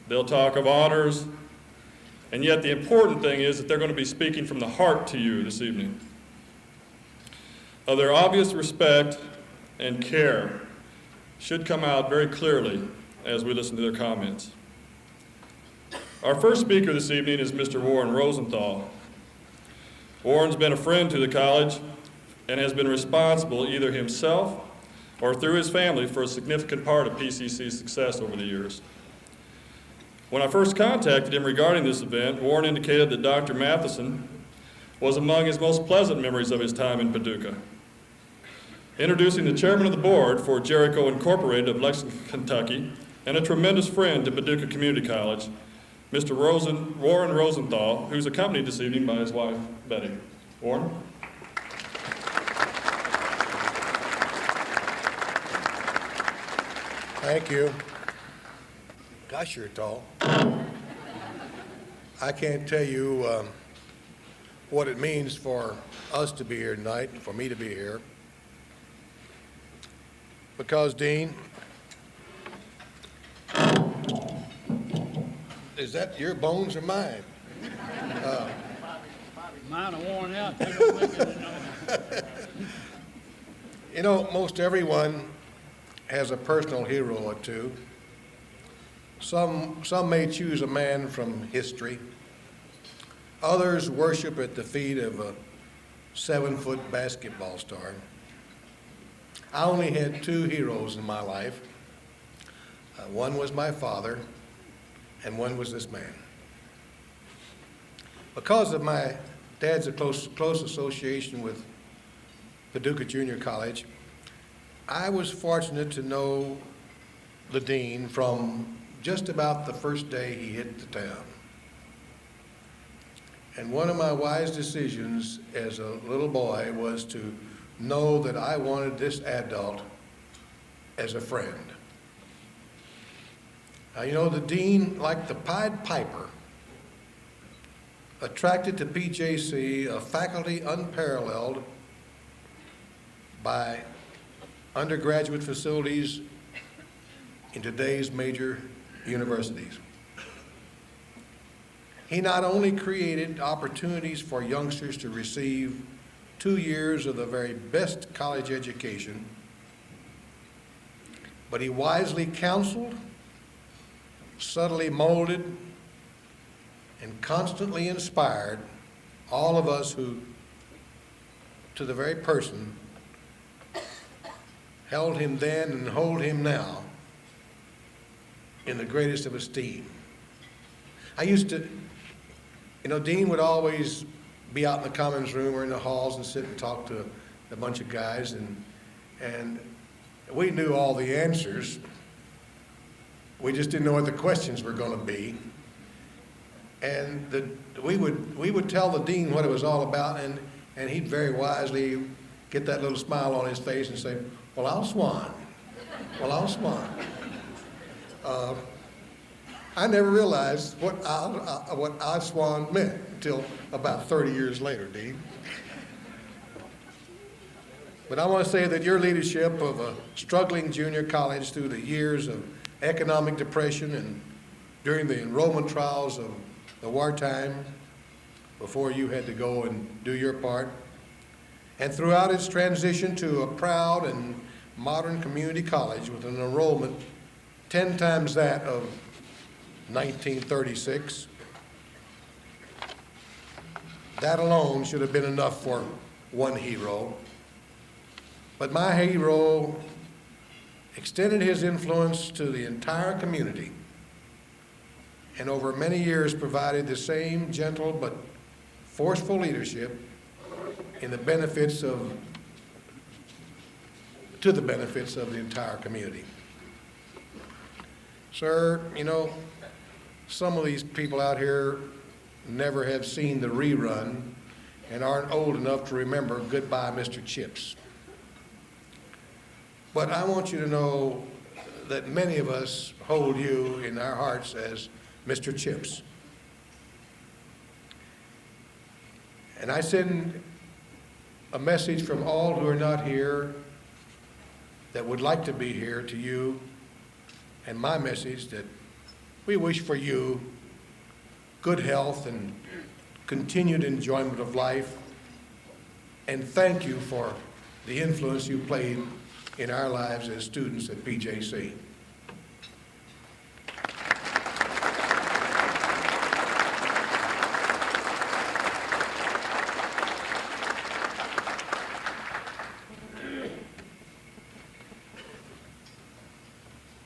They'll talk of honors, and yet the important thing is that they're going to be speaking from the heart to you this evening. Of their obvious respect and care should come out very clearly as we listen to their comments. Our first speaker this evening is Mr. Warren Rosenthal. Warren's been a friend to the college and has been responsible either himself or through his family for a significant part of PCC's success over the years. When I first contacted him regarding this event, Warren indicated that Dr. Matheson was among his most pleasant memories of his time in Paducah. Introducing the chairman of the board for Jericho Incorporated of Lexington, Kentucky, and a tremendous friend to Paducah Community College, Mr. Warren Rosenthal, who's accompanied this evening by his wife, Betty. Warren? Thank you. Gosh, you're tall. I can't tell you what it means for us to be here tonight, for me to be here. Because, Dean, is that your bones or mine? Mine are worn out. They don't make it, You know, most everyone has a personal hero or two. Some may choose a man from history. Others worship at the feet of a 7-foot basketball star. I only had two heroes in my life. One was my father, and one was this man. Because of my dad's close association with Paducah Junior College, I was fortunate to know the dean from just about the first day he hit the town. And one of my wise decisions as a little boy was to know that I wanted this adult as a friend. Now, you know, the dean, like the Pied Piper, attracted to PJC a faculty unparalleled by undergraduate facilities in today's major universities. He not only created opportunities for youngsters to receive 2 years of the very best college education, but he wisely counseled, subtly molded, and constantly inspired all of us who, to the very person, held him then and hold him now in the greatest of esteem. I used to, you know, Dean would always be out in the commons room or in the halls and sit and talk to a bunch of guys, and we knew all the answers. We just didn't know what the questions were going to be. And we would tell the dean what it was all about, and he'd very wisely get that little smile on his face and say, "Well, I'll swan. Well, I'll swan." I never realized what I swan meant until about 30 years later, Dean. But I want to say that your leadership of a struggling junior college through the years of economic depression and during the enrollment trials of the wartime, before you had to go and do your part, and throughout its transition to a proud and modern community college with an enrollment 10 times that of 1936, that alone should have been enough for one hero. But my hero extended his influence to the entire community, and over many years provided the same gentle but forceful leadership in the benefits of, to the benefits of the entire community. Sir, you know, some of these people out here never have seen the rerun and aren't old enough to remember Goodbye, Mr. Chips. But I want you to know that many of us hold you in our hearts as Mr. Chips. And I send a message from all who are not here that would like to be here to you, and my message that we wish for you good health and continued enjoyment of life, and thank you for the influence you played in our lives as students at PJC.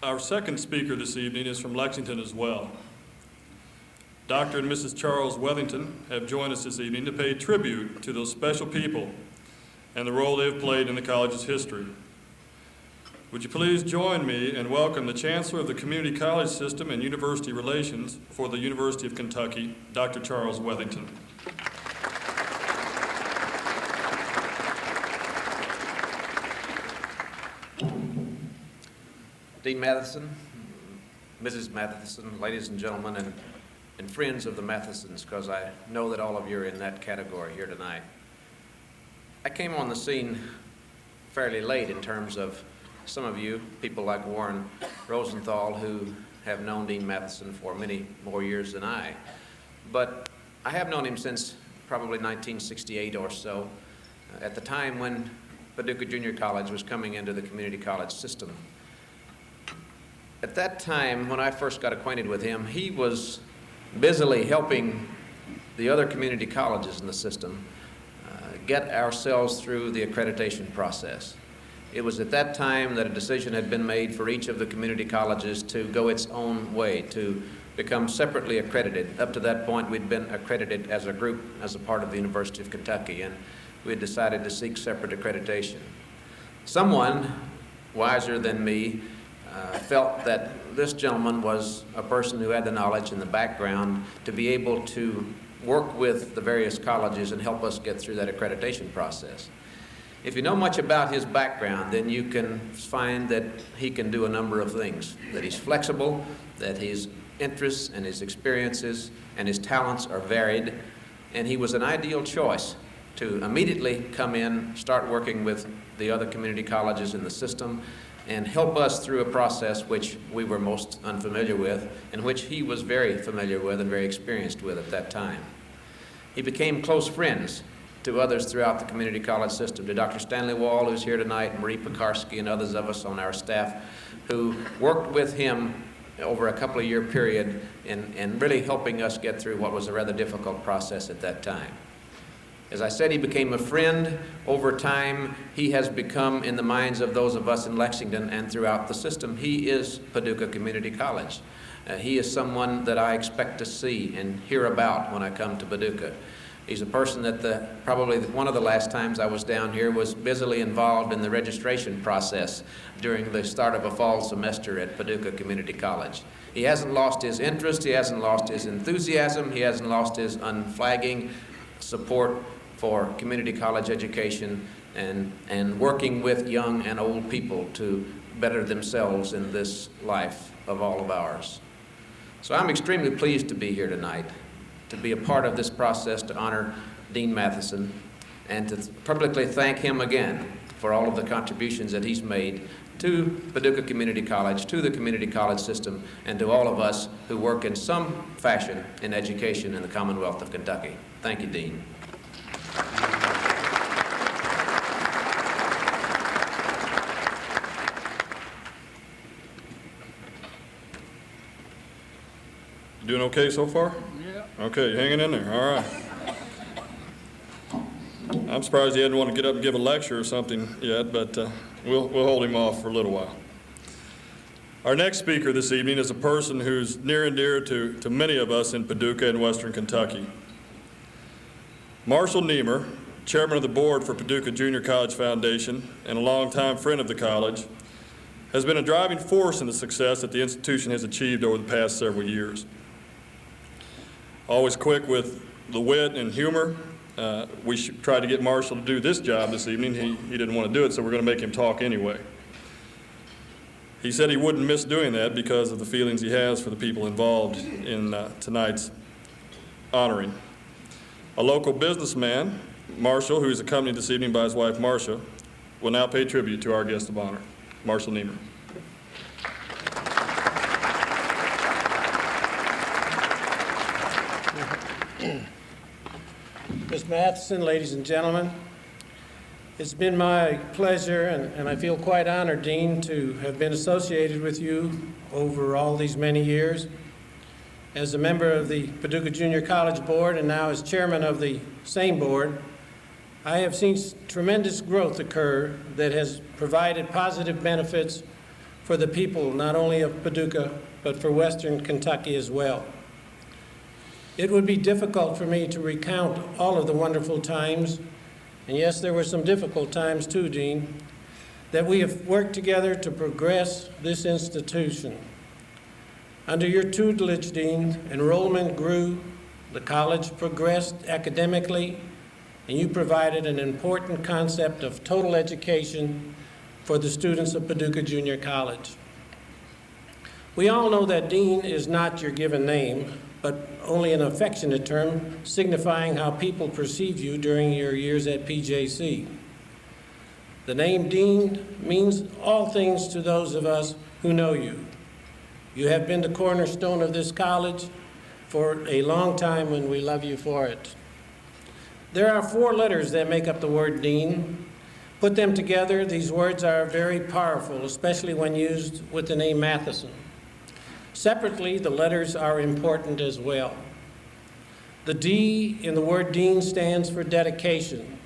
Our second speaker this evening is from Lexington as well. Dr. and Mrs. Charles Wellington have joined us this evening to pay tribute to those special people and the role they have played in the college's history. Would you please join me and welcome the Chancellor of the Community College System and University Relations for the University of Kentucky, Dr. Charles Wellington. Dean Matheson, Mrs. Matheson, ladies and gentlemen, and friends of the Mathesons, because I know that all of you are in that category here tonight. I came on the scene fairly late in terms of some of you, people like Warren Rosenthal, who have known Dean Matheson for many more years than I. But I have known him since probably 1968 or so, at the time when Paducah Junior College was coming into the community college system. At that time, when I first got acquainted with him, he was busily helping the other community colleges in the system get ourselves through the accreditation process. It was at that time that a decision had been made for each of the community colleges to go its own way, to become separately accredited. Up to that point, we'd been accredited as a group, as a part of the University of Kentucky, and we had decided to seek separate accreditation. Someone wiser than me felt that this gentleman was a person who had the knowledge and the background to be able to work with the various colleges and help us get through that accreditation process. If you know much about his background, then you can find that he can do a number of things, that he's flexible, that his interests and his experiences and his talents are varied, and he was an ideal choice to immediately come in, start working with the other community colleges in the system, and help us through a process which we were most unfamiliar with, and which he was very familiar with and very experienced with at that time. He became close friends to others throughout the community college system, to Dr. Stanley Wall, who's here tonight, Marie Pekarsky, and others of us on our staff who worked with him over a couple of year period in really helping us get through what was a rather difficult process at that time. As I said, he became a friend. Over time, he has become, in the minds of those of us in Lexington and throughout the system, he is Paducah Community College. He is someone that I expect to see and hear about when I come to Paducah. He's a person that probably one of the last times I was down here was busily involved in the registration process during the start of a fall semester at Paducah Community College. He hasn't lost his interest, he hasn't lost his enthusiasm, he hasn't lost his unflagging support for community college education and working with young and old people to better themselves in this life of all of ours. So I'm extremely pleased to be here tonight, to be a part of this process to honor Dean Matheson and to publicly thank him again for all of the contributions that he's made to Paducah Community College, to the community college system, and to all of us who work in some fashion in education in the Commonwealth of Kentucky. Thank you, Dean. You doing okay so far? Yeah. Okay, hanging in there, all right. I'm surprised he hadn't want to get up and give a lecture or something yet, but we'll hold him off for a little while. Our next speaker this evening is a person who's near and dear to many of us in Paducah and Western Kentucky. Marshall Niemer, chairman of the board for Paducah Junior College Foundation and a longtime friend of the college, has been a driving force in the success that the institution has achieved over the past several years. Always quick with the wit and humor. We tried to get Marshall to do this job this evening. He didn't want to do it, so we're going to make him talk anyway. He said he wouldn't miss doing that because of the feelings he has for the people involved in tonight's honoring. A local businessman, Marshall, who is accompanied this evening by his wife, Marcia, will now pay tribute to our guest of honor, Marshall Niemer. Ms. Matheson, ladies and gentlemen, it's been my pleasure, and I feel quite honored, Dean, to have been associated with you over all these many years. As a member of the Paducah Junior College Board and now as chairman of the same board, I have seen tremendous growth occur that has provided positive benefits for the people, not only of Paducah, but for Western Kentucky as well. It would be difficult for me to recount all of the wonderful times, and yes, there were some difficult times too, Dean, that we have worked together to progress this institution. Under your tutelage, Dean, enrollment grew, the college progressed academically, and you provided an important concept of total education for the students of Paducah Junior College. We all know that Dean is not your given name, but only an affectionate term signifying how people perceive you during your years at PJC. The name Dean means all things to those of us who know you. You have been the cornerstone of this college for a long time, and we love you for it. There are 4 letters that make up the word Dean. Put them together, these words are very powerful, especially when used with the name Matheson. Separately, the letters are important as well. The D in the word Dean stands for dedication.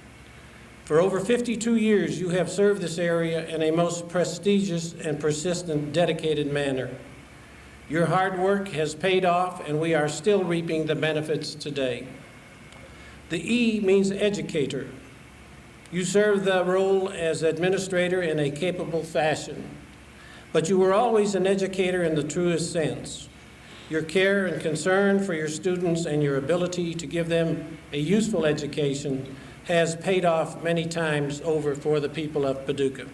For over 52 years, you have served this area in a most prestigious and persistent, dedicated manner. Your hard work has paid off, and we are still reaping the benefits today. The E means educator. You served the role as administrator in a capable fashion. But you were always an educator in the truest sense. Your care and concern for your students and your ability to give them a useful education has paid off many times over for the people of Paducah.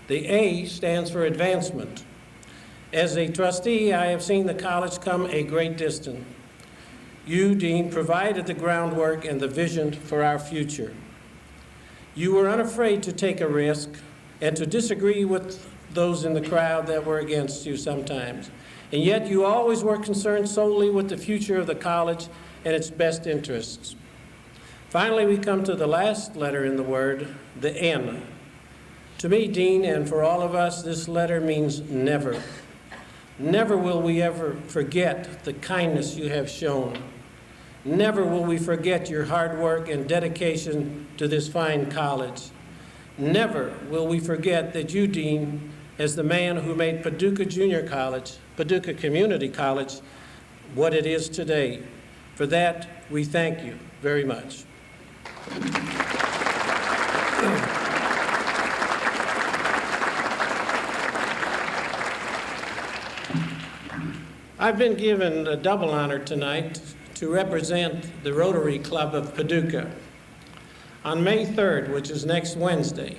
The A stands for advancement. As a trustee, I have seen the college come a great distance. You, Dean, provided the groundwork and the vision for our future. You were unafraid to take a risk and to disagree with those in the crowd that were against you sometimes. And yet you always were concerned solely with the future of the college and its best interests. Finally, we come to the last letter in the word, the N. To me, Dean, and for all of us, this letter means never. Never will we ever forget the kindness you have shown. Never will we forget your hard work and dedication to this fine college. Never will we forget that you, Dean, as the man who made Paducah Junior College, Paducah Community College, what it is today. For that, we thank you very much. I've been given a double honor tonight to represent the Rotary Club of Paducah. On May 3rd, which is next Wednesday,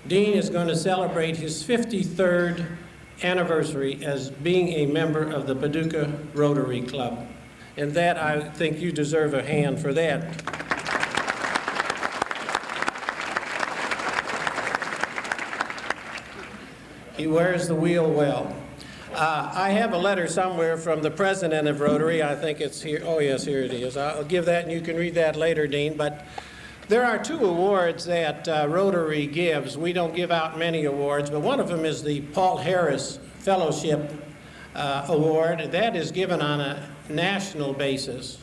Dean is going to celebrate his 53rd anniversary as being a member of the Paducah Rotary Club. And that, I think you deserve a hand for that. He wears the wheel well. I have a letter somewhere from the president of Rotary. I think it's here. Oh, yes, here it is. I'll give that, and you can read that later, Dean. But there are 2 awards that Rotary gives. We don't give out many awards, but one of them is the Paul Harris Fellowship Award. That is given on a national basis.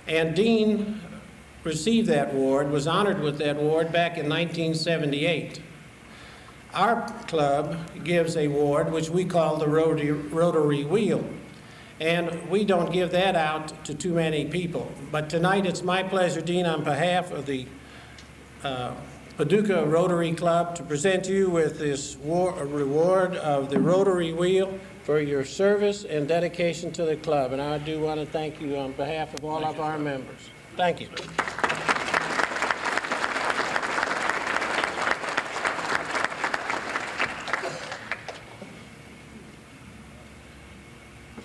And Dean received that award, was honored with that award back in 1978. Our club gives a award which we call the Rotary Wheel. And we don't give that out to too many people. But tonight it's my pleasure, Dean, on behalf of the Paducah Rotary Club, to present you with this reward of the Rotary Wheel for your service and dedication to the club. And I do want to thank you on behalf of all of our members. Thank you.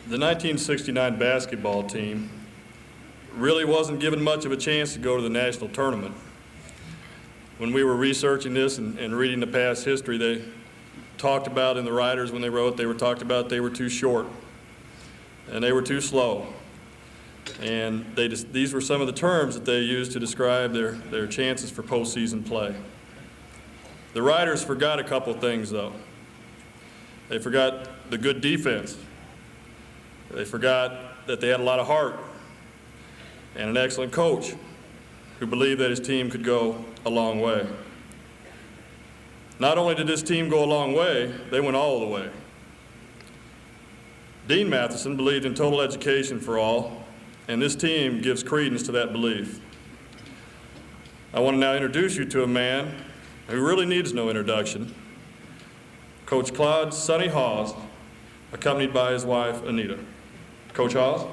The 1969 basketball team really wasn't given much of a chance to go to the national tournament. When we were researching this and reading the past history, they talked about in the writers when they wrote, they were talked about they were too short and they were too slow. And these were some of the terms that they used to describe their chances for postseason play. The writers forgot a couple things, though. They forgot the good defense. They forgot that they had a lot of heart and an excellent coach who believed that his team could go a long way. Not only did this team go a long way, they went all the way. Dean Matheson believed in total education for all, and this team gives credence to that belief. I want to now introduce you to a man who really needs no introduction, Coach Claude Sonny Hawes, accompanied by his wife, Anita. Coach Hawes.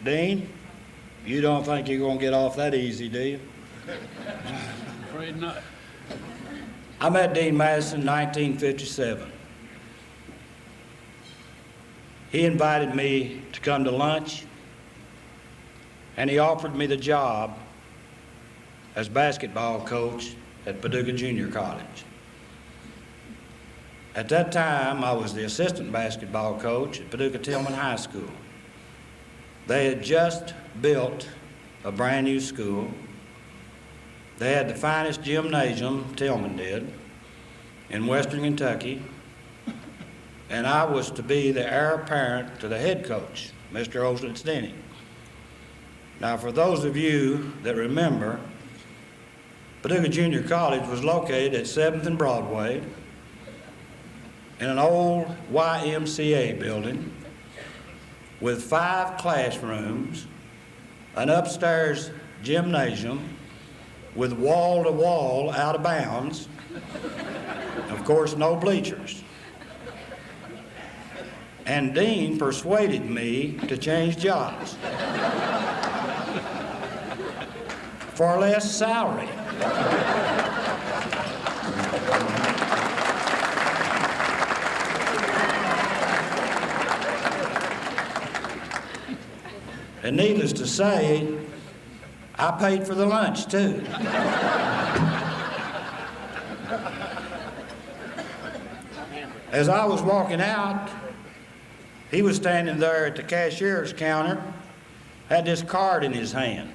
Dean, you don't think you're going to get off that easy, do you? Afraid not. I met Dean Matheson in 1957. He invited me to come to lunch, and he offered me the job as basketball coach at Paducah Junior College. At that time, I was the assistant basketball coach at Paducah Tillman High School. They had just built a brand new school. They had the finest gymnasium, Tillman did, in Western Kentucky, and I was to be the heir apparent to the head coach, Mr. Oslitz Denny. Now, for those of you that remember, Paducah Junior College was located at 7th and Broadway in an old YMCA building with 5 classrooms, an upstairs gymnasium with wall-to-wall out of bounds, of course, no bleachers. And Dean persuaded me to change jobs for less salary. And needless to say, I paid for the lunch too. As I was walking out, he was standing there at the cashier's counter, had this card in his hand.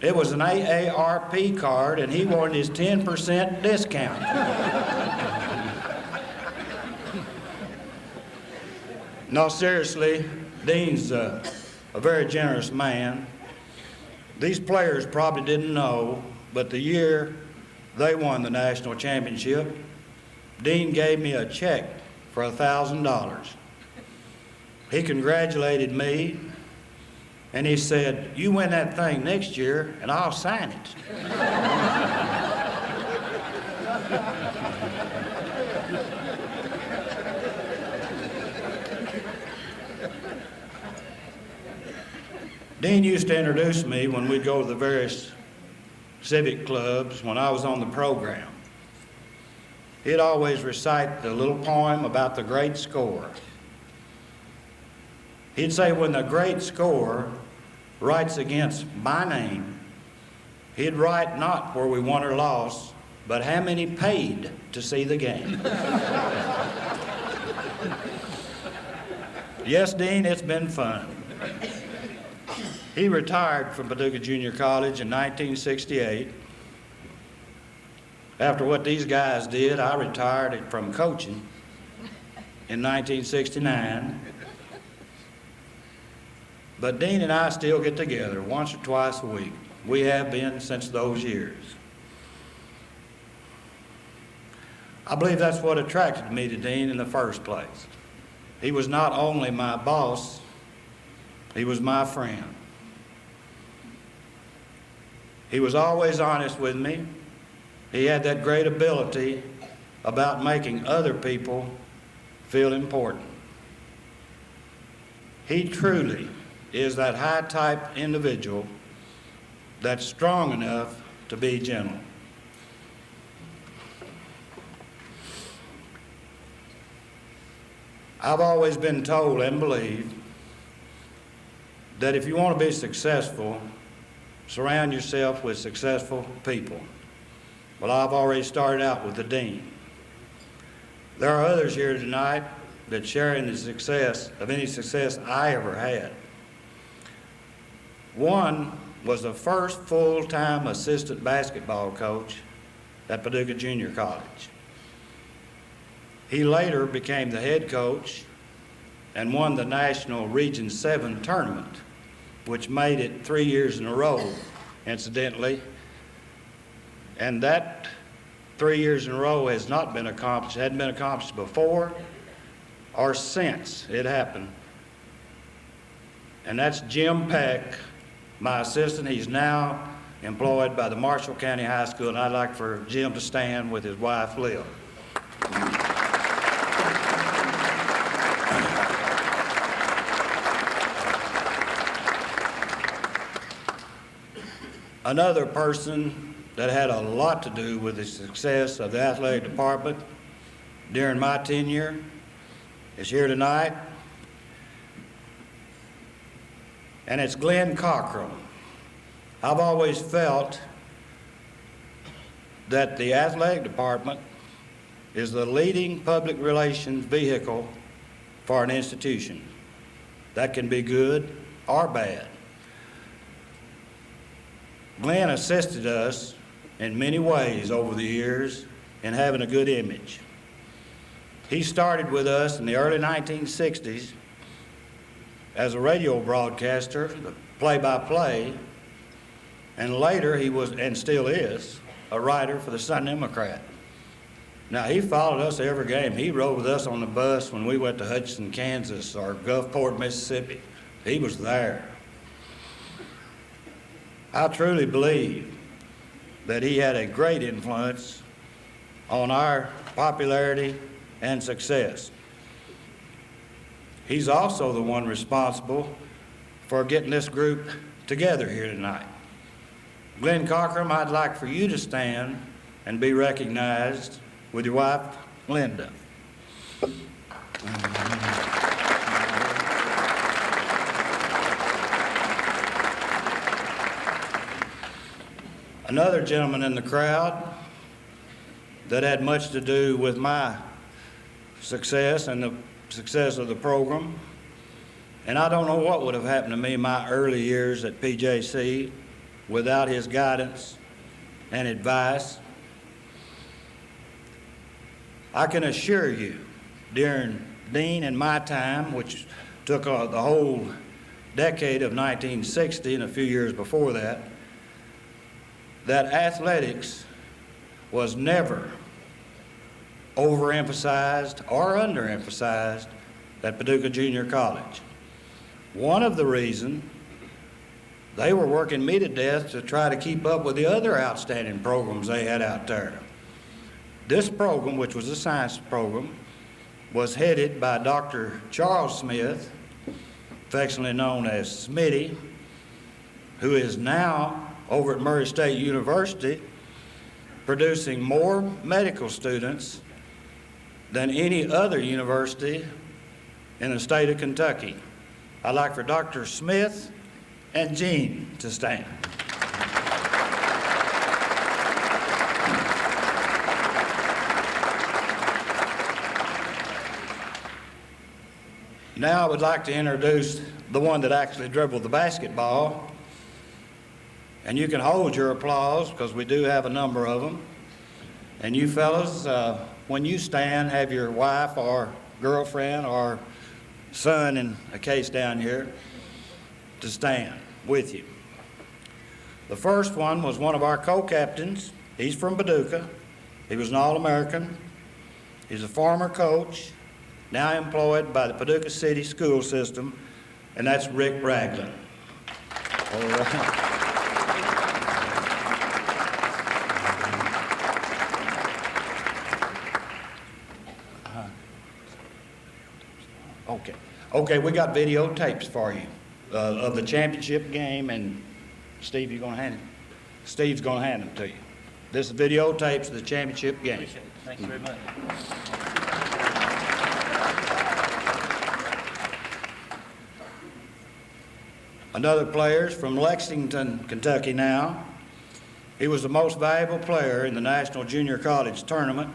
It was an AARP card, and he wanted his 10% discount. No, seriously, Dean's a very generous man. These players probably didn't know, but the year they won the national championship, Dean gave me a check for $1,000. He congratulated me, and he said, "You win that thing next year, and I'll sign it." Dean used to introduce me when we'd go to the various civic clubs when I was on the program. He'd always recite the little poem about the great scorer. He'd say, when the great scorer writes against my name, he'd write not where we won or lost, but how many paid to see the game. Yes, Dean, it's been fun. He retired from Paducah Junior College in 1968. After what these guys did, I retired from coaching in 1969. But Dean and I still get together once or twice a week. We have been since those years. I believe that's what attracted me to Dean in the first place. He was not only my boss, he was my friend. He was always honest with me. He had that great ability about making other people feel important. He truly is that high-type individual that's strong enough to be gentle. I've always been told and believed that if you want to be successful, surround yourself with successful people. Well, I've already started out with the dean. There are others here tonight that share in the success of any success I ever had. One was the first full-time assistant basketball coach at Paducah Junior College. He later became the head coach and won the National Region 7 tournament, which made it 3 years in a row, incidentally. And that 3 years in a row has not been accomplished, hadn't been accomplished before or since it happened. And that's Jim Peck, my assistant. He's now employed by the Marshall County High School, and I'd like for Jim to stand with his wife, Liv. Another person that had a lot to do with the success of the athletic department during my tenure is here tonight, and it's Glenn Cochran. I've always felt that the athletic department is the leading public relations vehicle for an institution. That can be good or bad. Glenn assisted us in many ways over the years in having a good image. He started with us in the early 1960s as a radio broadcaster, the play-by-play, and later he was, and still is, a writer for the Sun-Democrat. Now, he followed us every game. He rode with us on the bus when we went to Hutchinson, Kansas, or Gulfport, Mississippi. He was there. I truly believe that he had a great influence on our popularity and success. He's also the one responsible for getting this group together here tonight. Glenn Cochran, I'd like for you to stand and be recognized with your wife, Linda. Another gentleman in the crowd that had much to do with my success and the success of the program, and I don't know what would have happened to me in my early years at PJC without his guidance and advice. I can assure you, during Dean and my time, which took the whole decade of 1960 and a few years before that, that athletics was never overemphasized or underemphasized at Paducah Junior College. One of the reasons they were working me to death to try to keep up with the other outstanding programs they had out there. This program, which was a science program, was headed by Dr. Charles Smith, affectionately known as Smitty, who is now over at Murray State University producing more medical students than any other university in the state of Kentucky. I'd like for Dr. Smith and Jean to stand. Now I would like to introduce the one that actually dribbled the basketball. And you can hold your applause because we do have a number of them. And you fellas, when you stand, have your wife or girlfriend or son in a case down here to stand with you. The first one was one of our co-captains. He's from Paducah. He was an All-American. He's a former coach, now employed by the Paducah City School System, and that's Rick Ragland. All right. Okay, we got videotapes for you of the championship game, and Steve, you're gonna hand it? Steve's gonna hand them to you. This is videotapes of the championship game. Appreciate it. Thank you very much. Another player is from Lexington, Kentucky now. He was the most valuable player in the National Junior College Tournament.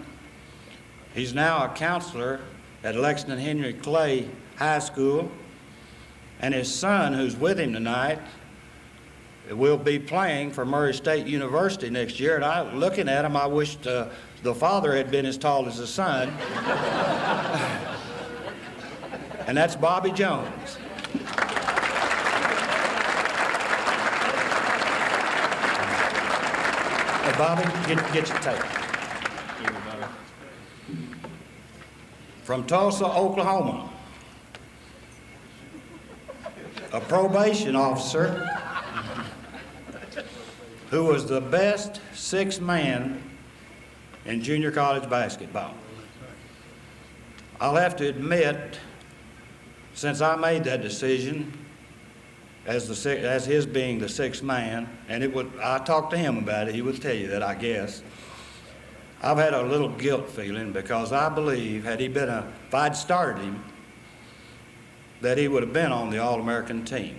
He's now a counselor at Lexington Henry Clay High School, and his son, who's with him tonight, will be playing for Murray State University next year. And looking at him, I wished the father had been as tall as the son. And that's Bobby Jones. Hey, Bobby, get your tape. From Tulsa, Oklahoma, a probation officer who was the best sixth man in junior college basketball. I'll have to admit, since I made that decision as his being the sixth man, and I talked to him about it, he would tell you that, I guess. I've had a little guilt feeling because I believe if I'd started him, that he would have been on the All-American team.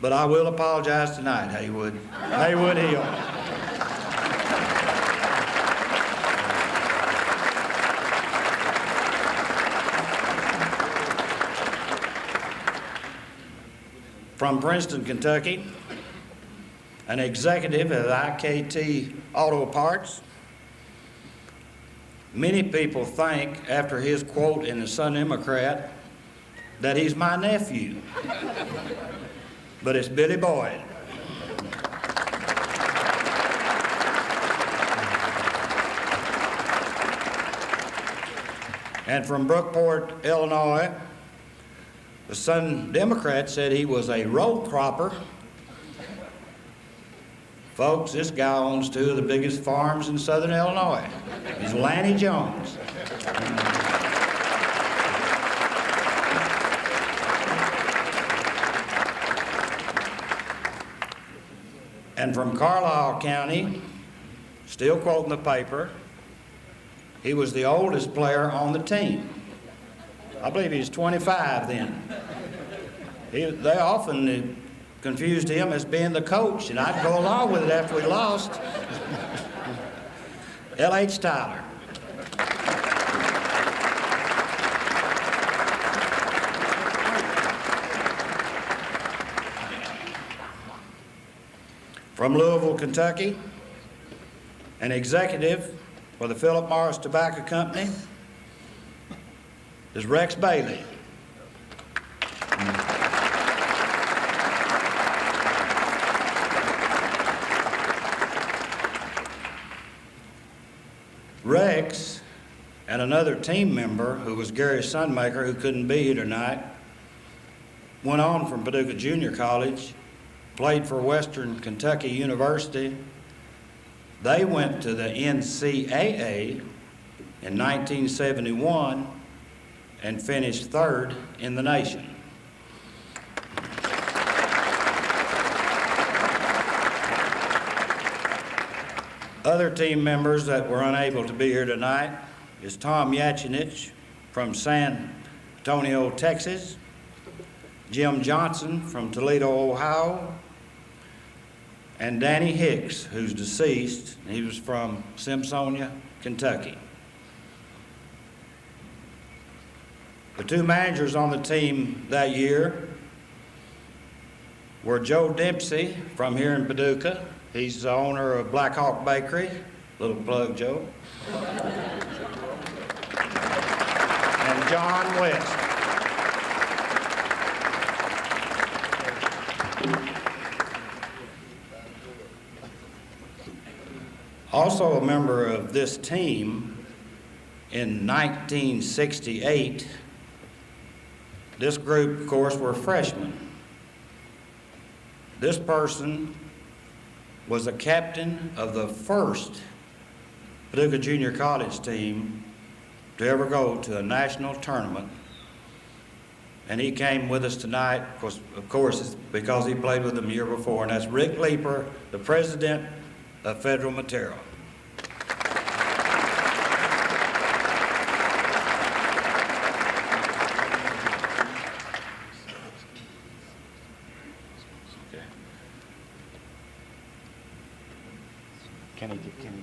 But I will apologize tonight, Haywood Hill. From Princeton, Kentucky, an executive at IKT Auto Parts. Many people think, after his quote in the Sun-Democrat, that he's my nephew. But it's Billy Boyd. And from Brookport, Illinois, the Sun-Democrat said he was a road cropper. Folks, this guy owns two of the biggest farms in southern Illinois. He's Lanny Jones. And from Carlisle County, still quoting the paper, he was the oldest player on the team. I believe he was 25 then. They often confused him as being the coach, and I'd go along with it after we lost. L.H. Tyler. From Louisville, Kentucky, an executive for the Philip Morris Tobacco Company is Rex Bailey. Rex and another team member, who was Gary Sunmaker, who couldn't be here tonight, went on from Paducah Junior College, played for Western Kentucky University. They went to the NCAA in 1971 and finished third in the nation. Other team members that were unable to be here tonight is Tom Yachinich from San Antonio, Texas, Jim Johnson from Toledo, Ohio, and Danny Hicks, who's deceased. He was from Simpsonia, Kentucky. The two managers on the team that year were Joe Dempsey from here in Paducah. He's the owner of Black Hawk Bakery. Little plug, Joe. And John West. Also a member of this team in 1968, this group, of course, were freshmen. This person was the captain of the first Paducah Junior College team to ever go to a national tournament. And he came with us tonight, of course, it's because he played with them the year before, and that's Rick Leeper, the president of Federal Material. Can he get one?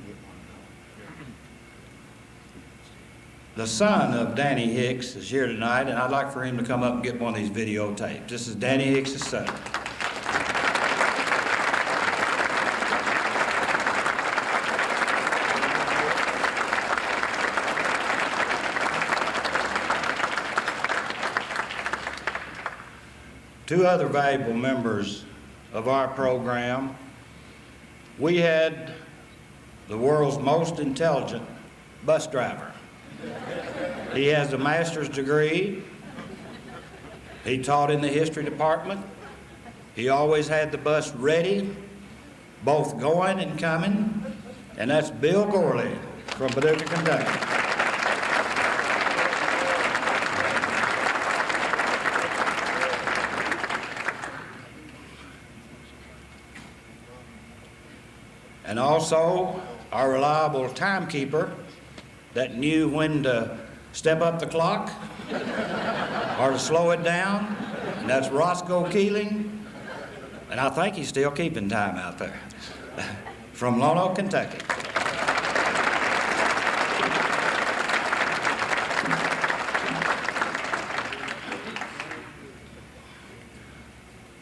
The son of Danny Hicks is here tonight, and I'd like for him to come up and get one of these videotapes. This is Danny Hicks' son. Two other valuable members of our program. We had the world's most intelligent bus driver. He has a master's degree. He taught in the history department. He always had the bus ready, both going and coming, and that's Bill Gorley from Paducah, Kentucky. And also our reliable timekeeper that knew when to step up the clock or to slow it down, and that's Roscoe Keeling, and I think he's still keeping time out there, from Lonoke, Kentucky.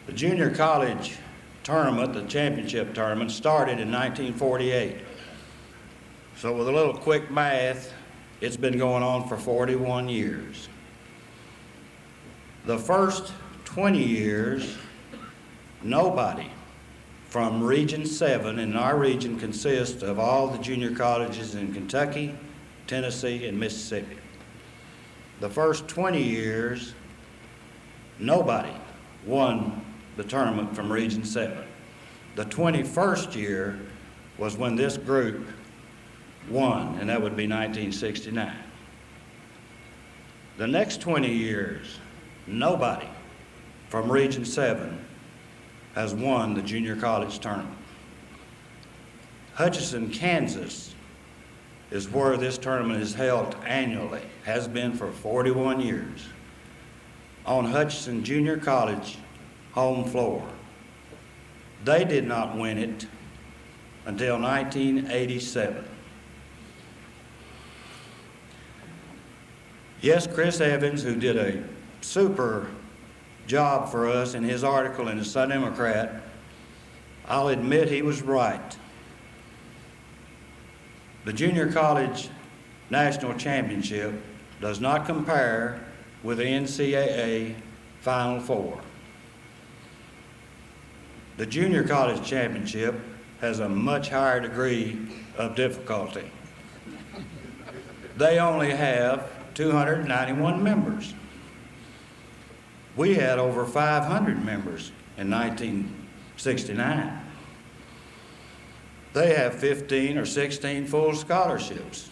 The junior college tournament, the championship tournament, started in 1948. So with a little quick math, it's been going on for 41 years. The first 20 years, nobody from Region 7, and our region consists of all the junior colleges in Kentucky, Tennessee, and Mississippi. The first 20 years, nobody won the tournament from Region 7. The 21st year was when this group won, and that would be 1969. The next 20 years, nobody from Region 7 has won the junior college tournament. Hutchinson, Kansas is where this tournament is held annually, has been for 41 years, on Hutchinson Junior College home floor. They did not win it until 1987. Yes, Chris Evans, who did a super job for us in his article in the Sun Democrat, I'll admit he was right. The junior college national championship does not compare with the NCAA Final Four. The junior college championship has a much higher degree of difficulty. They only have 291 members. We had over 500 members in 1969. They have 15 or 16 full scholarships.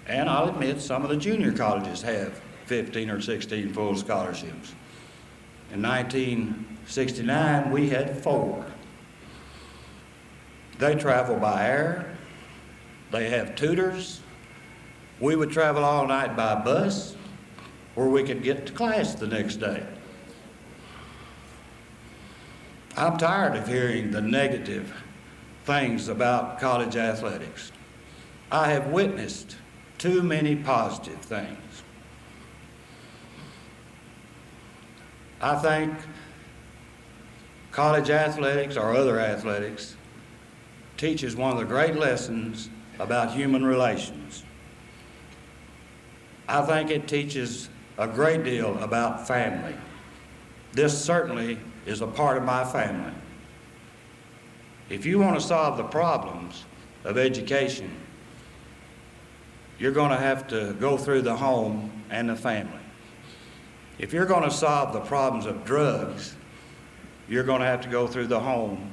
And I'll admit some of the junior colleges have 15 or 16 full scholarships. In 1969, we had 4. They travel by air. They have tutors. We would travel all night by bus, where we could get to class the next day. I'm tired of hearing the negative things about college athletics. I have witnessed too many positive things. I think college athletics or other athletics teaches one of the great lessons about human relations. I think it teaches a great deal about family. This certainly is a part of my family. If you want to solve the problems of education, you're going to have to go through the home and the family. If you're going to solve the problems of drugs, you're going to have to go through the home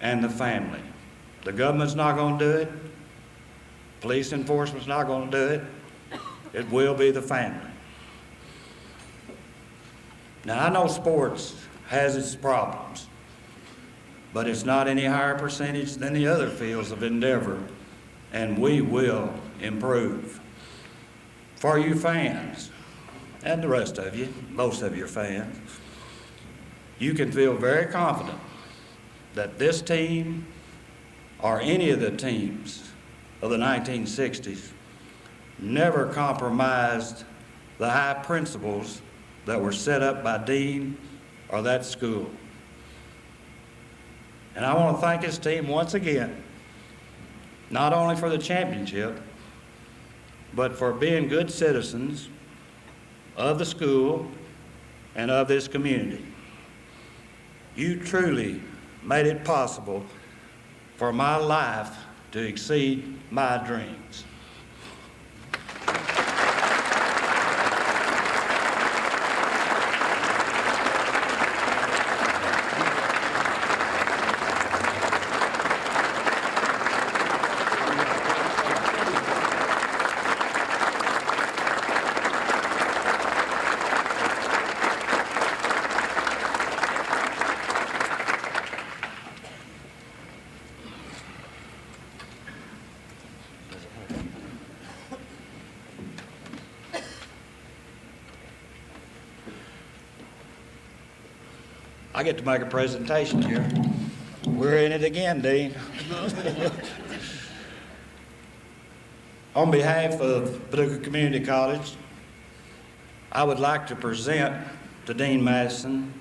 and the family. The government's not going to do it. Police enforcement's not going to do it. It will be the family. Now, I know sports has its problems, but it's not any higher percentage than the other fields of endeavor, and we will improve. For you fans, and the rest of you, most of your fans, you can feel very confident that this team, or any of the teams of the 1960s never compromised the high principles that were set up by Dean or that school. And I want to thank his team once again, not only for the championship, but for being good citizens of the school and of this community. You truly made it possible for my life to exceed my dreams. I get to make a presentation here. We're in it again, Dean. On behalf of Paducah Community College, I would like to present to Dean Matheson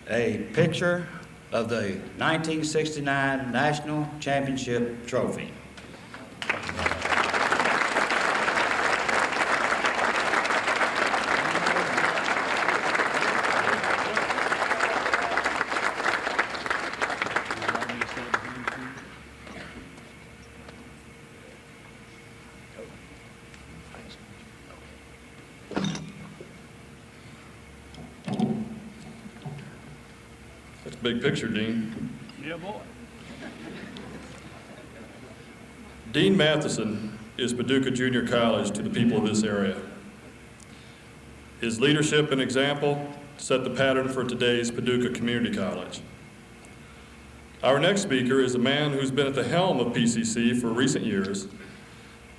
a picture of the 1969 National Championship Trophy. That's a big picture, Dean. Yeah, boy. Dean Matheson is Paducah Junior College to the people of this area. His leadership and example set the pattern for today's Paducah Community College. Our next speaker is a man who's been at the helm of PCC for recent years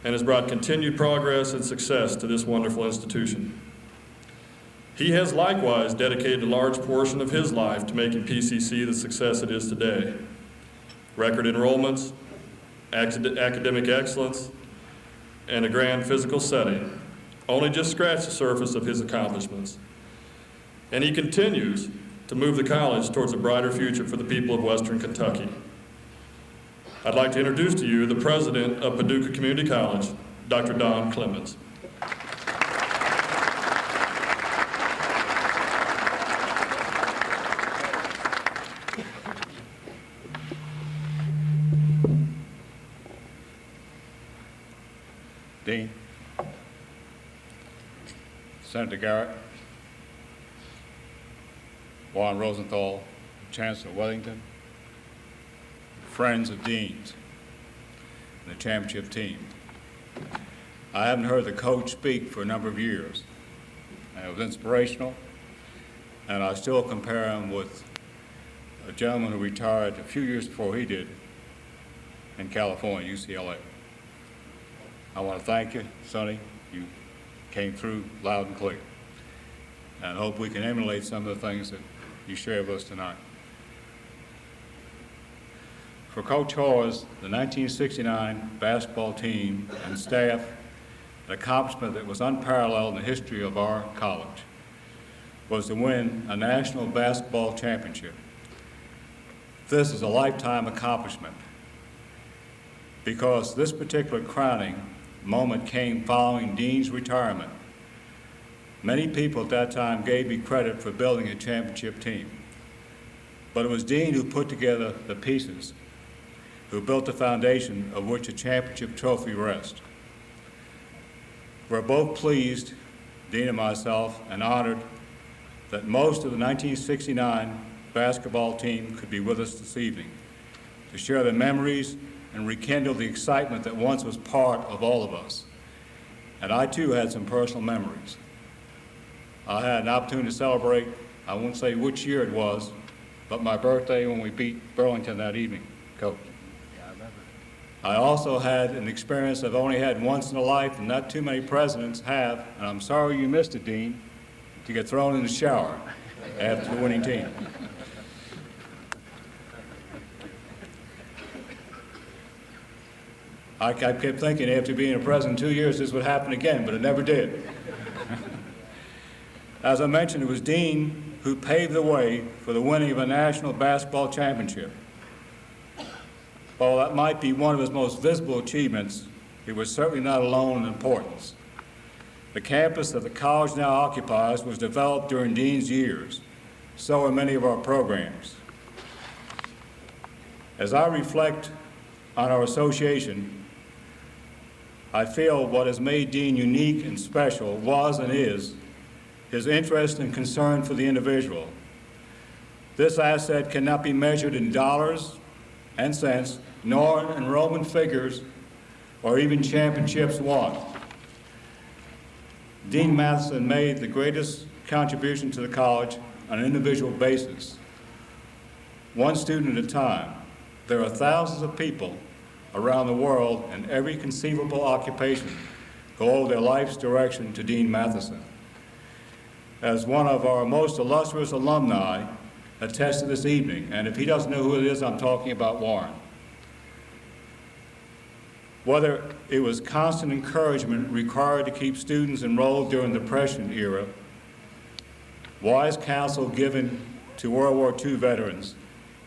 and has brought continued progress and success to this wonderful institution. He has likewise dedicated a large portion of his life to making PCC the success it is today. Record enrollments, academic excellence, and a grand physical setting only just scratch the surface of his accomplishments. And he continues to move the college towards a brighter future for the people of Western Kentucky. I'd like to introduce to you the president of Paducah Community College, Dr. Don Clemens. Dean, Senator Garrett, Warren Rosenthal, Chancellor Wellington, friends of Dean's, and the championship team. I haven't heard the coach speak for a number of years. And it was inspirational, and I still compare him with a gentleman who retired a few years before he did in California, UCLA. I want to thank you, Sonny. You came through loud and clear. And I hope we can emulate some of the things that you share with us tonight. For Coach Hawes, the 1969 basketball team and staff, an accomplishment that was unparalleled in the history of our college, was to win a national basketball championship. This is a lifetime accomplishment because this particular crowning moment came following Dean's retirement. Many people at that time gave me credit for building a championship team, but it was Dean who put together the pieces, who built the foundation of which a championship trophy rests. We're both pleased, Dean and myself, and honored that most of the 1969 basketball team could be with us this evening to share their memories and rekindle the excitement that once was part of all of us. And I too had some personal memories. I had an opportunity to celebrate, I won't say which year it was, but my birthday when we beat Burlington that evening, Coach. Yeah, I remember. I also had an experience I've only had once in a life, and not too many presidents have, and I'm sorry you missed it, Dean, to get thrown in the shower after the winning team. I kept thinking after being a president 2 years this would happen again, but it never did. As I mentioned, it was Dean who paved the way for the winning of a national basketball championship. While that might be one of his most visible achievements, it was certainly not alone in importance. The campus that the college now occupies was developed during Dean's years. So are many of our programs. As I reflect on our association, I feel what has made Dean unique and special was and is his interest and concern for the individual. This asset cannot be measured in dollars and cents, nor in enrollment figures, or even championships won. Dean Matheson made the greatest contribution to the college on an individual basis, one student at a time. There are thousands of people around the world in every conceivable occupation who owe their life's direction to Dean Matheson. As one of our most illustrious alumni attested this evening, and if he doesn't know who it is, I'm talking about Warren. Whether it was constant encouragement required to keep students enrolled during the Depression era, wise counsel given to World War II veterans,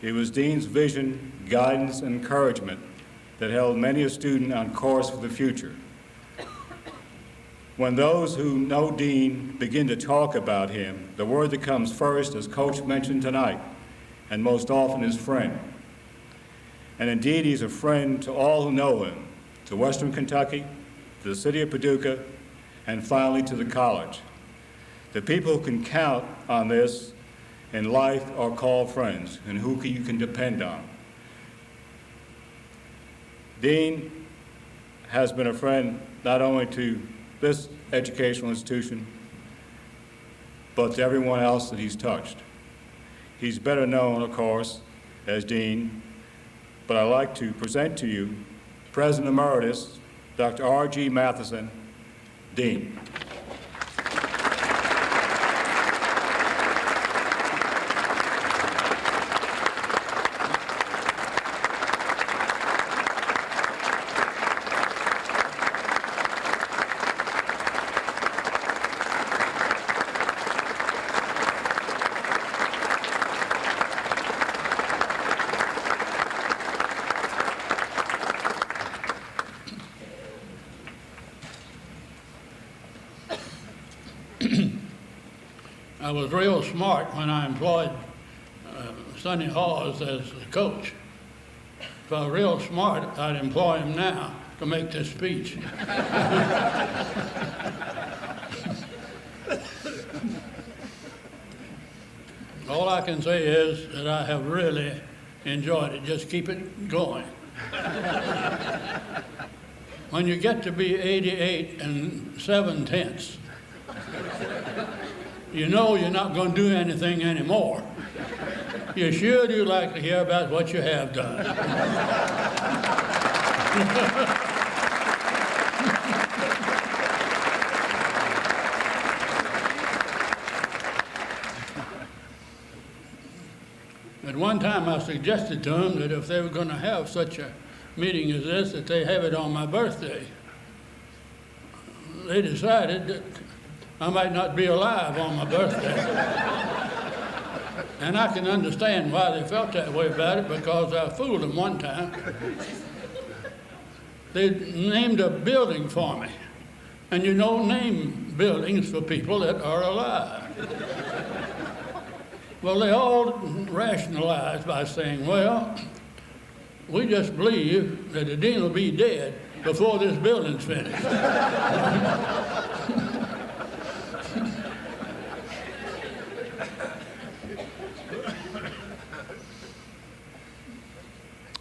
it was Dean's vision, guidance, and encouragement that held many a student on course for the future. When those who know Dean begin to talk about him, the word that comes first, as Coach mentioned tonight, and most often is friend. And indeed, he's a friend to all who know him, to Western Kentucky, to the city of Paducah, and finally to the college. The people who can count on this in life are called friends, and who you can depend on. Dean has been a friend not only to this educational institution, but to everyone else that he's touched. He's better known, of course, as Dean, but I'd like to present to you President Emeritus, Dr. R.G. Matheson, Dean. I was real smart when I employed Sonny Hawes as the coach. If I was real smart, I'd employ him now to make this speech. All I can say is that I have really enjoyed it. Just keep it going. When you get to be 88 7/10, you know you're not going to do anything anymore. You sure do like to hear about what you have done. At one time I suggested to them that if they were going to have such a meeting as this, that they have it on my birthday. They decided that I might not be alive on my birthday. And I can understand why they felt that way about it, because I fooled them one time. They named a building for me. And you don't name buildings for people that are alive. Well, they all rationalized by saying, well, we just believe that the dean will be dead before this building's finished.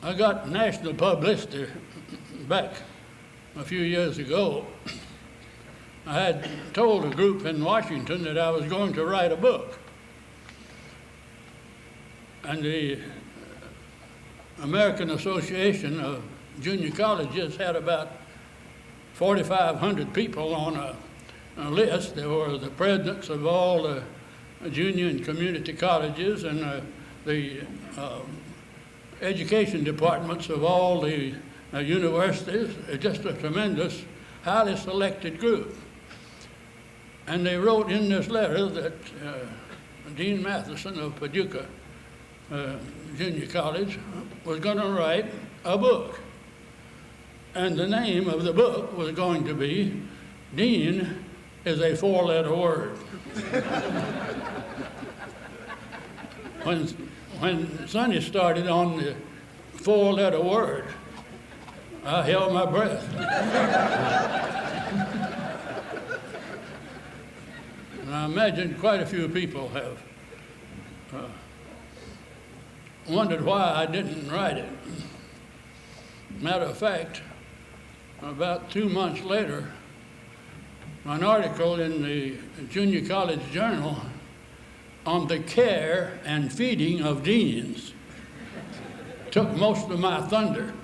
I got national publicity back a few years ago. I had told a group in Washington that I was going to write a book. And the American Association of Junior Colleges had about 4,500 people on a list. There were the presidents of all the junior and community colleges and the education departments of all the universities, just a tremendous, highly selected group. And they wrote in this letter that Dean Matheson of Paducah Junior College was going to write a book. And the name of the book was going to be Dean is a four-letter word. When Sonny started on the four-letter word, I held my breath. And I imagine quite a few people have wondered why I didn't write it. Matter of fact, about 2 months later, an article in the Junior College Journal on the care and feeding of deans took most of my thunder.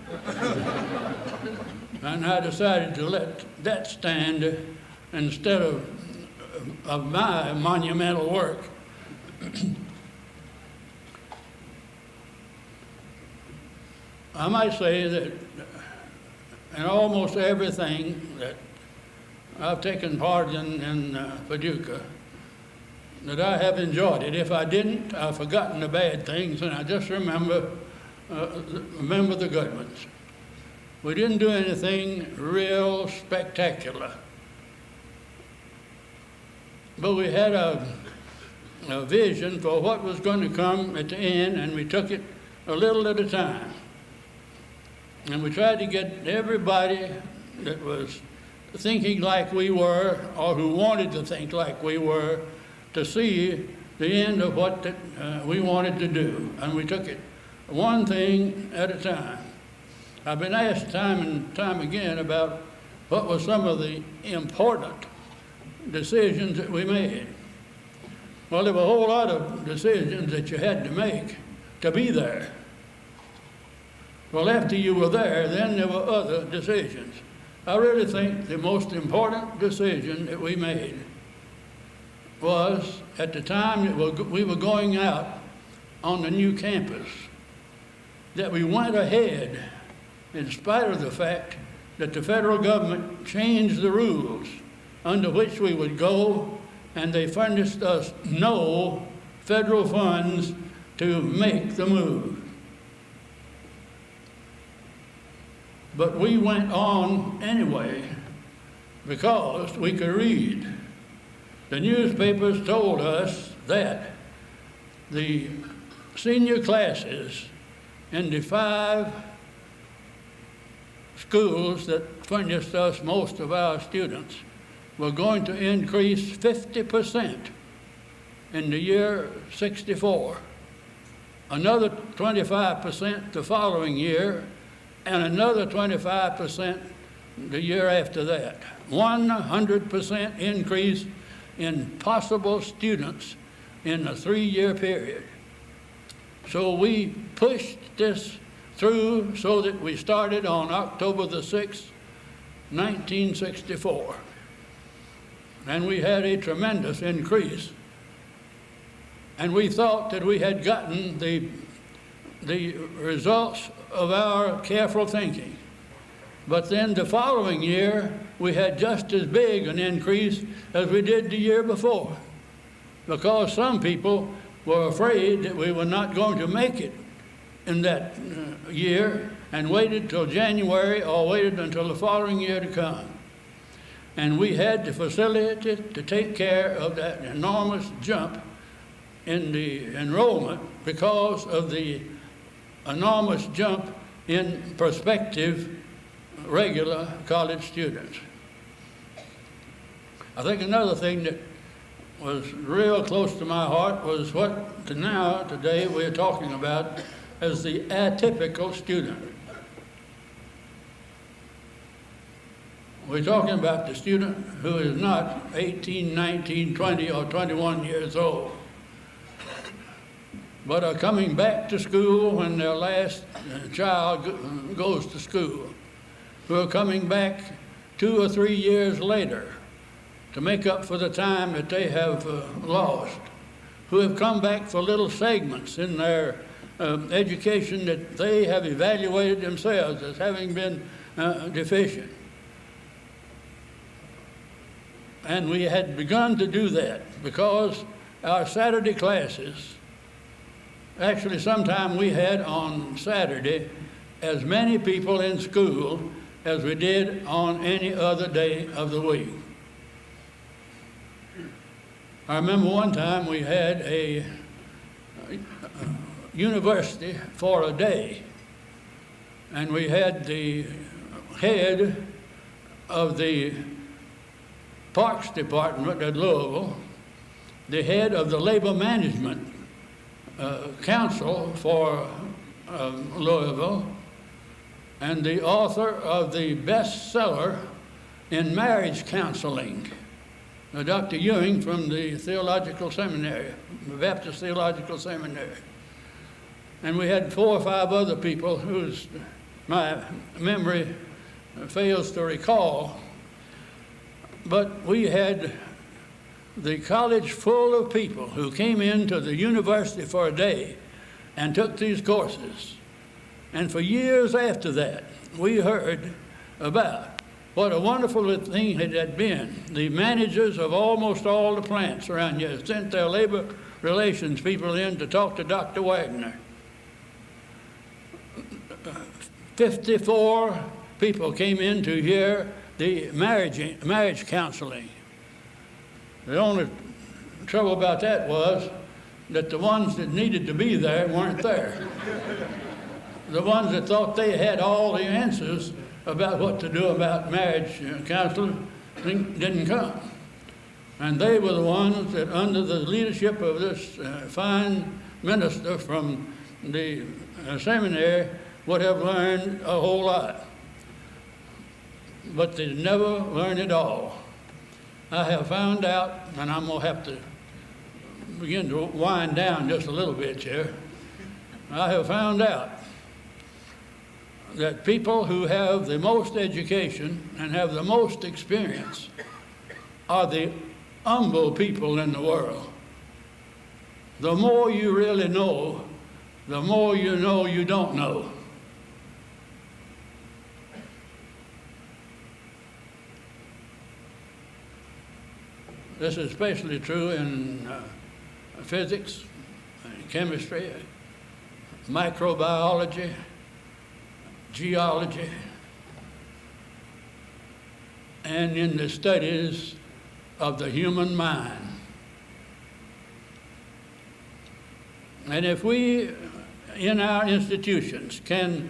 And I decided to let that stand instead of my monumental work. I might say that in almost everything that I've taken part in Paducah, that I have enjoyed it. If I didn't, I've forgotten the bad things, and I just remember the good ones. We didn't do anything real spectacular, but we had a vision for what was going to come at the end, and we took it a little at a time. And we tried to get everybody that was thinking like we were, or who wanted to think like we were, to see the end of what we wanted to do. And we took it one thing at a time. I've been asked time and time again about what were some of the important decisions that we made. Well, there were a whole lot of decisions that you had to make to be there. Well, after you were there, then there were other decisions. I really think the most important decision that we made was at the time that we were going out on the new campus, that we went ahead in spite of the fact that the federal government changed the rules under which we would go, and they furnished us no federal funds to make the move. But we went on anyway because we could read. The newspapers told us that the senior classes in the 5 schools that furnished us most of our students were going to increase 50% in the year '64, another 25% the following year, and another 25% the year after that. 100% increase in possible students in a 3-year period. So we pushed this through so that we started on October the 6th, 1964. And we had a tremendous increase. And we thought that we had gotten the results of our careful thinking. But then the following year, we had just as big an increase as we did the year before, because some people were afraid that we were not going to make it in that year and waited till January or waited until the following year to come. And we had the facility to take care of that enormous jump in the enrollment because of the enormous jump in prospective regular college students. I think another thing that was real close to my heart was what today we're talking about as the atypical student. We're talking about the student who is not 18, 19, 20, or 21 years old, but are coming back to school when their last child goes to school, who are coming back 2 or 3 years later to make up for the time that they have lost, who have come back for little segments in their education that they have evaluated themselves as having been deficient. And we had begun to do that because our Saturday classes, actually sometime we had on Saturday as many people in school as we did on any other day of the week. I remember one time we had a university for a day, and we had the head of the Parks Department at Louisville, the head of the Labor Management Council for Louisville, and the author of the bestseller in marriage counseling, Dr. Ewing from the Theological Seminary, the Baptist Theological Seminary. And we had 4 or 5 other people whose my memory fails to recall. But we had the college full of people who came into the university for a day and took these courses. And for years after that, we heard about what a wonderful thing it had been. The managers of almost all the plants around here sent their labor relations people in to talk to Dr. Wagner. 54 people came in to hear the marriage counseling. The only trouble about that was that the ones that needed to be there weren't there. The ones that thought they had all the answers about what to do about marriage counseling didn't come. And they were the ones that, under the leadership of this fine minister from the seminary, would have learned a whole lot. But they never learned it all. I have found out, and I'm going to have to begin to wind down just a little bit here. I have found out that people who have the most education and have the most experience are the humble people in the world. The more you really know, the more you know you don't know. This is especially true in physics, chemistry, microbiology, geology, and in the studies of the human mind. And if we, in our institutions, can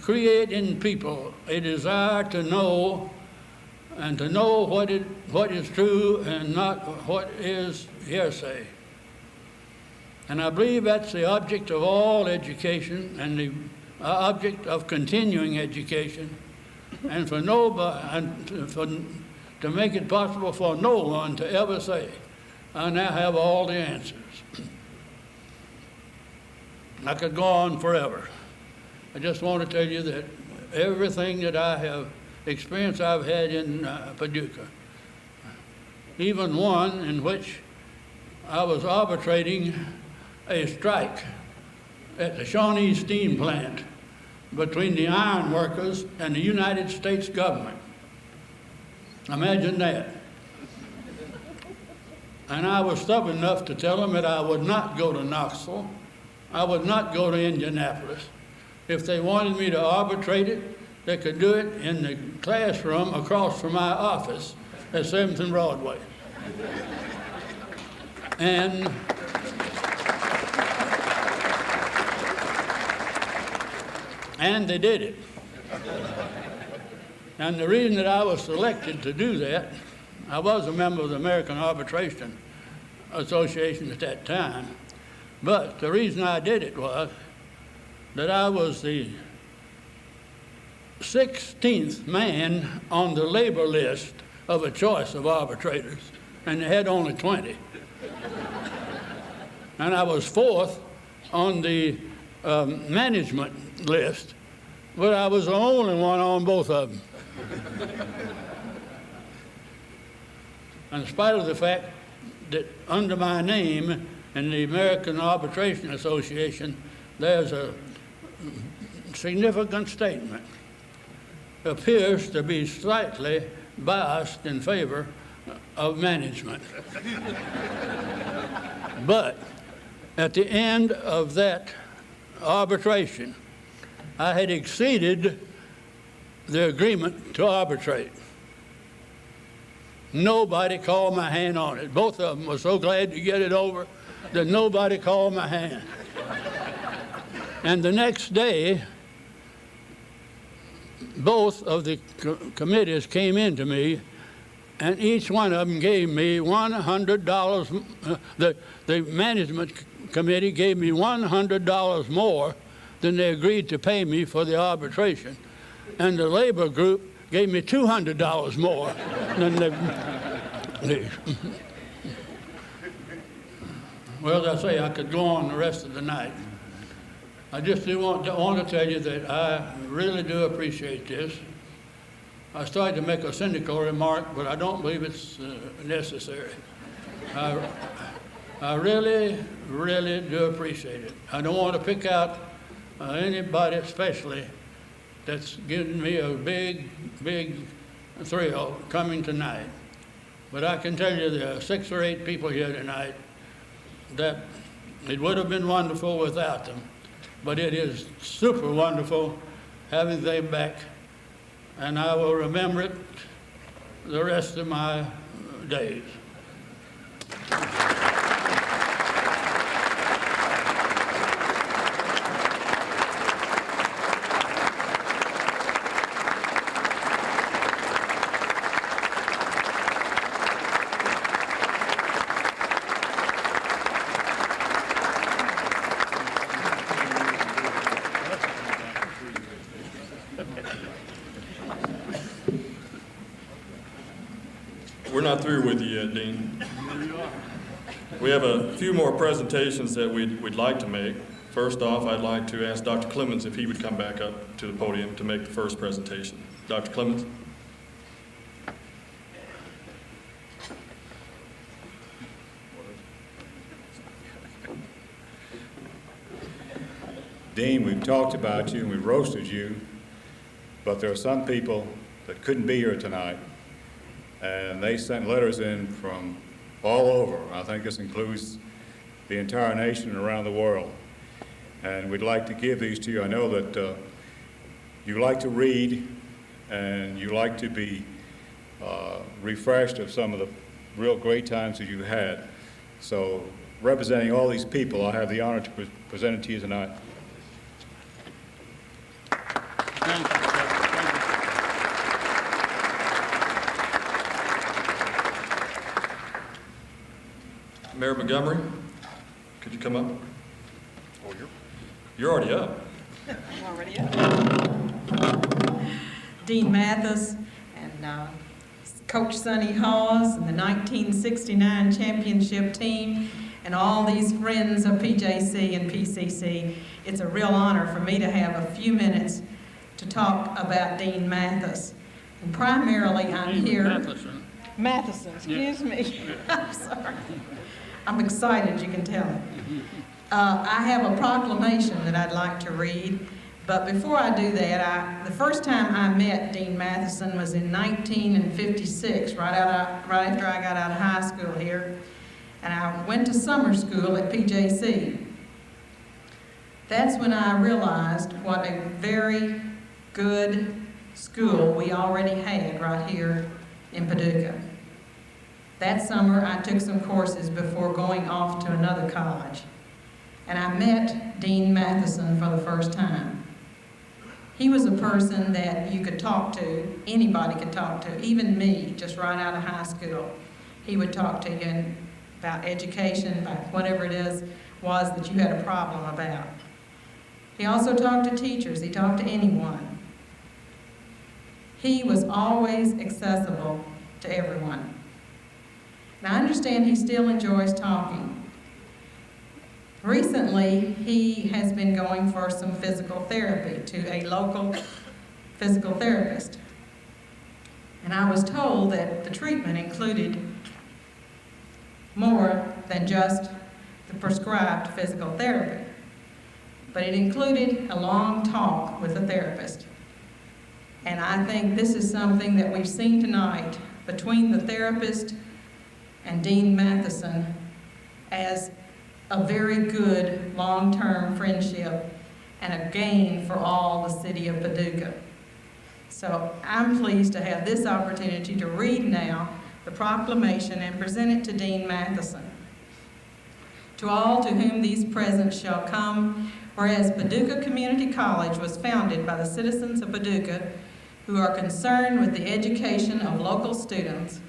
create in people a desire to know, and to know what is true and not what is hearsay. And I believe that's the object of all education and the object of continuing education, and for nobody, to make it possible for no one to ever say, I now have all the answers. I could go on forever. I just want to tell you that everything that I have experienced I've had in Paducah, even one in which I was arbitrating a strike at the Shawnee Steam Plant between the iron workers and the United States government. Imagine that. And I was stubborn enough to tell them that I would not go to Knoxville, I would not go to Indianapolis. If they wanted me to arbitrate it, they could do it in the classroom across from my office at 7th and Broadway. And they did it. And the reason that I was selected to do that, I was a member of the American Arbitration Association at that time, but the reason I did it was that I was the 16th man on the labor list of a choice of arbitrators, and they had only 20. And I was 4th on the management list, but I was the only one on both of them. In spite of the fact that under my name in the American Arbitration Association, there's a significant statement. Appears to be slightly biased in favor of management. But at the end of that arbitration, I had exceeded the agreement to arbitrate. Nobody called my hand on it. Both of them were so glad to get it over that nobody called my hand. And the next day, both of the committees came in to me, and each one of them gave me $100. The management committee gave me $100 more than they agreed to pay me for the arbitration. And the labor group gave me $200 more than they. Well, as I say, I could go on the rest of the night. I just want to tell you that I really do appreciate this. I started to make a cynical remark, but I don't believe it's necessary. I really, really do appreciate it. I don't want to pick out anybody especially that's given me a big, big thrill coming tonight. But I can tell you there are 6 or 8 people here tonight that it would have been wonderful without them. But it is super wonderful having them back, and I will remember it the rest of my days. We're not through with you yet, Dean. We have a few more presentations that we'd like to make. First off, I'd like to ask Dr. Clemens if he would come back up to the podium to make the first presentation. Dr. Clemens? Dean, we've talked about you and we've roasted you, but there are some people that couldn't be here tonight, and they sent letters in from all over. I think this includes the entire nation and around the world. And we'd like to give these to you. I know that you like to read and you like to be refreshed of some of the real great times that you had. So representing all these people, I have the honor to present it to you tonight. Thank you. Mayor Montgomery, could you come up? Oh, you're already up. Already up. Dean Mathis and Coach Sonny Hawes and the 1969 championship team and all these friends of PJC and PCC. It's a real honor for me to have a few minutes to talk about Dean Mathis. And primarily I'm here. Matheson, excuse me. I'm sorry. I'm excited, you can tell. I have a proclamation that I'd like to read, but before I do that, the first time I met Dean Matheson was in 1956, right after I got out of high school here, and I went to summer school at PJC. That's when I realized what a very good school we already had right here in Paducah. That summer, I took some courses before going off to another college, and I met Dean Matheson for the first time. He was a person that you could talk to, anybody could talk to, even me, just right out of high school. He would talk to you about education, about whatever it was that you had a problem about. He also talked to teachers, he talked to anyone. He was always accessible to everyone. Now, I understand he still enjoys talking. Recently, he has been going for some physical therapy to a local physical therapist. And I was told that the treatment included more than just the prescribed physical therapy. But it included a long talk with a therapist. And I think this is something that we've seen tonight between the therapist and Dean Matheson as a very good long-term friendship and a gain for all the city of Paducah. So I'm pleased to have this opportunity to read now the proclamation and present it to Dean Matheson. To all to whom these presents shall come, whereas Paducah Community College was founded by the citizens of Paducah who are concerned with the education of local students,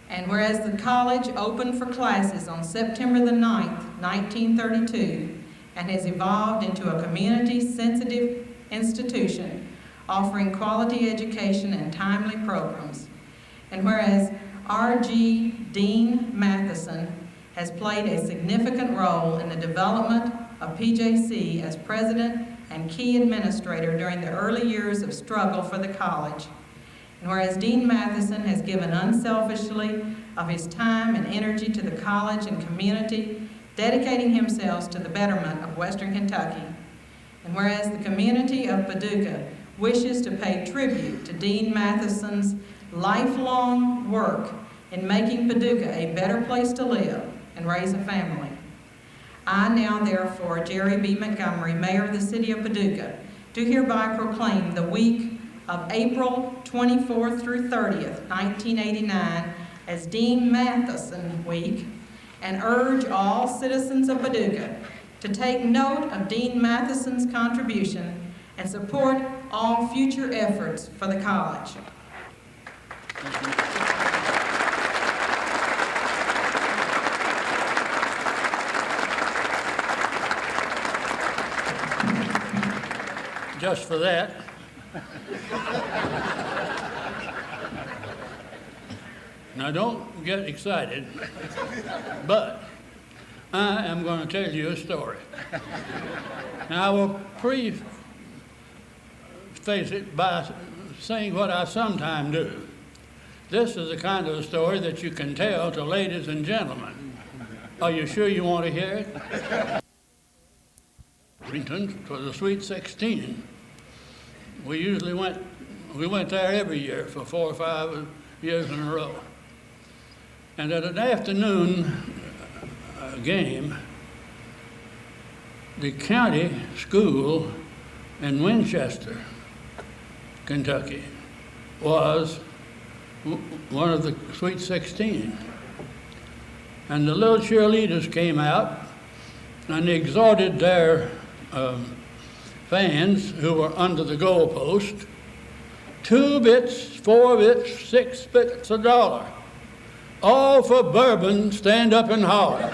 and whereas the college opened for classes on September the 9th, 1932, and has evolved into a community-sensitive institution offering quality education and timely programs, and whereas R.G. Dean Matheson has played a significant role in the development of PJC as president and key administrator during the early years of struggle for the college. And whereas Dean Matheson has given unselfishly of his time and energy to the college and community, dedicating himself to the betterment of Western Kentucky. And whereas the community of Paducah wishes to pay tribute to Dean Matheson's lifelong work in making Paducah a better place to live and raise a family. I now, therefore, Jerry B. Montgomery, Mayor of the City of Paducah, do hereby proclaim the week of April 24th through 30th, 1989, as Dean Matheson Week, and urge all citizens of Paducah to take note of Dean Matheson's contribution and support all future efforts for the college. Just for that. Now don't get excited, but I am going to tell you a story. Now I will preface it by saying what I sometimes do. This is the kind of a story that you can tell to ladies and gentlemen. Are you sure you want to hear it? Washington for the Sweet 16. We went there every year for 4 or 5 years in a row. And at an afternoon game, the county school in Winchester, Kentucky, was one of the Sweet 16. And the little cheerleaders came out and exhorted their fans who were under the goalpost, 2 bits, 4 bits, 6 bits a dollar. All for bourbon, stand up and holler.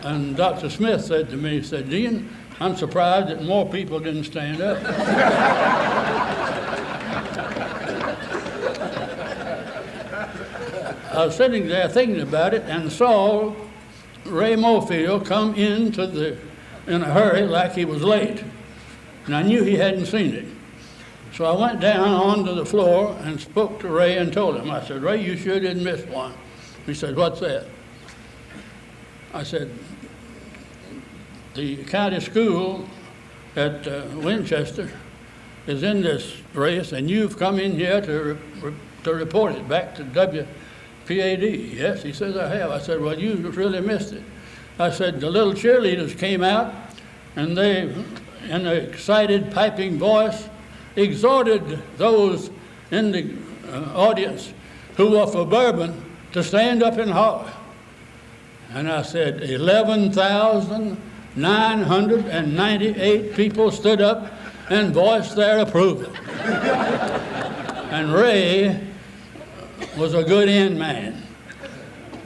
And Dr. Smith said to me, he said, Dean, I'm surprised that more people didn't stand up. I was sitting there thinking about it and saw Ray Mofield come in a hurry like he was late. And I knew he hadn't seen it. So I went down onto the floor and spoke to Ray and told him, I said, Ray, you sure didn't miss one. He said, what's that? I said, the county school at Winchester is in this race, and you've come in here to report it back to WPAD. Yes, he says, I have. I said, well, you really missed it. I said, the little cheerleaders came out, and they, in an excited, piping voice, exhorted those in the audience who were for bourbon to stand up and holler. And I said, 11,998 people stood up and voiced their approval. And Ray was a good end man.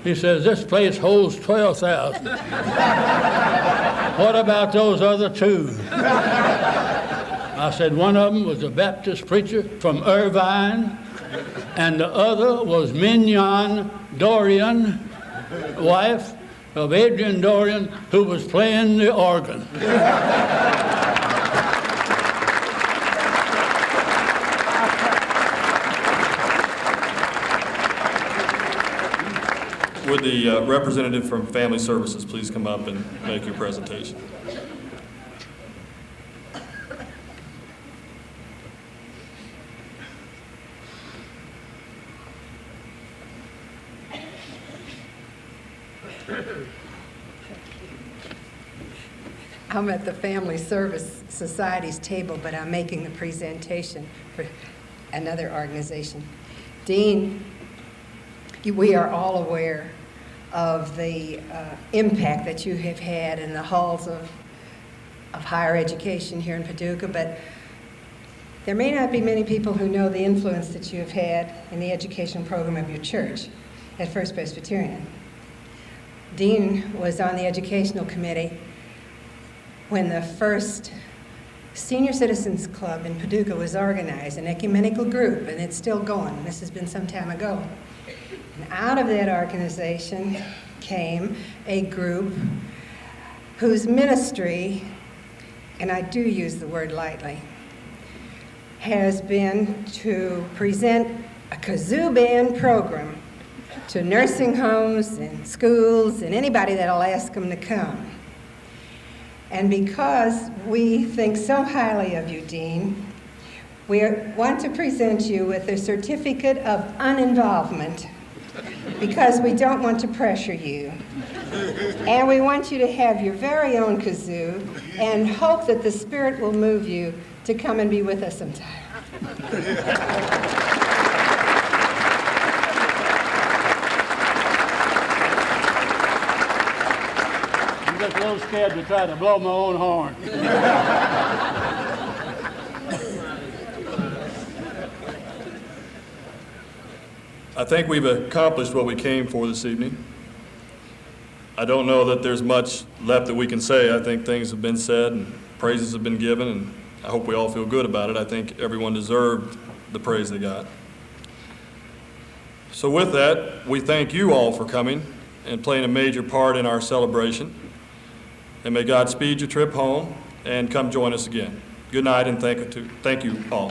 He says, this place holds 12,000. What about those other 2? I said, one of them was a Baptist preacher from Irvine, and the other was Mignon Dorian, wife of Adrian Dorian, who was playing the organ. Would the representative from Family Services please come up and make your presentation? I'm at the Family Service Society's table, but I'm making the presentation for another organization. Dean, we are all aware of the impact that you have had in the halls of higher education here in Paducah, but there may not be many people who know the influence that you have had in the education program of your church at First Presbyterian. Dean was on the educational committee when the first Senior Citizens Club in Paducah was organized, an ecumenical group, and it's still going. This has been some time ago. And out of that organization came a group whose ministry, and I do use the word lightly, has been to present a kazoo band program to nursing homes and schools and anybody that'll ask them to come. And because we think so highly of you, Dean, we want to present you with a certificate of uninvolvement because we don't want to pressure you. And we want you to have your very own kazoo and hope that the Spirit will move you to come and be with us sometime. I'm just a little scared to try to blow my own horn. I think we've accomplished what we came for this evening. I don't know that there's much left that we can say. I think things have been said and praises have been given, and I hope we all feel good about it. I think everyone deserved the praise they got. So with that, we thank you all for coming and playing a major part in our celebration. And may God speed your trip home and come join us again. Good night and thank you all.